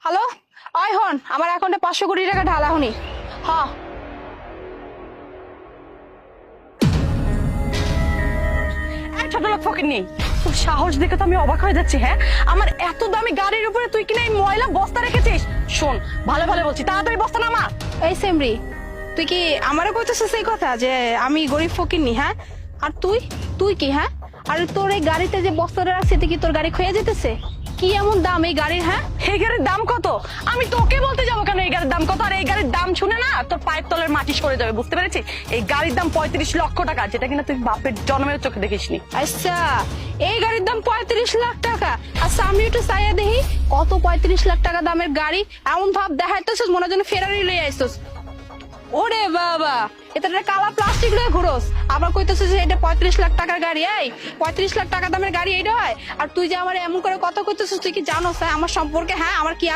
Hello, আয় হন আমার অ্যাকাউন্টে 500 কোটি টাকা ঢালা হুনি। হ্যাঁ ছোট লোক ফকির নেই, তোর সাহস দেখে তো আমি অবাক হয়ে যাচ্ছি। হ্যাঁ, আমার এত দামি গাড়ির উপরে তুই কিনা এই ময়লা বস্তা রেখেছিস। শোন, ভালো ভালো বলছি, তাড়াতাড়ি বস্তা নামা। এই সেমরি, তুই কি আমারও কইতেছিস এই কথা যে আমি গরিব ফকিরনি? হ্যাঁ, আর তুই তুই কি? হ্যাঁ, আর তোর এই গাড়িতে যে বস্তাটা রাখছে এতে কি তোর গাড়ি ক্ষয়ে যেতেছে? কি এমন দাম এই গাড়ির? হ্যাঁ, এই গাড়ির দাম কত? আমি তোকে বলতে যাবো কেন এই গাড়ির দাম কত? আর এই গাড়ির দাম শুনে না তোর পায়ের তলের মাটি সরে যাবে, বুঝতে পেরেছিস? এই গাড়ির দাম 35 লক্ষ টাকা, যেটা কিনা তুই বাপের জন্মের চোখে দেখিসনি। আচ্ছা, এই গাড়ির দাম 35 লাখ টাকা? আচ্ছা আমি একটু চাইয়া দেখি কত 35 লাখ টাকা দামের গাড়ি। এমন ভাব দেখাইতেছিস মনে হয় যেন ফেরারি লই আইছিস। ওরে বাবা, এটা একটা কালা প্লাস্টিক লয়ে ঘুরোস, আবার কইতেছিস যে এটা 35 লাখ টাকার গাড়ি। এই 35 লাখ টাকা দামের গাড়ি এইটা হয়? আর তুই যে আমার এমন করে কথা কইতেছিস, তুই কি জানোস আমার সম্পর্কে? হ্যাঁ, আমার কি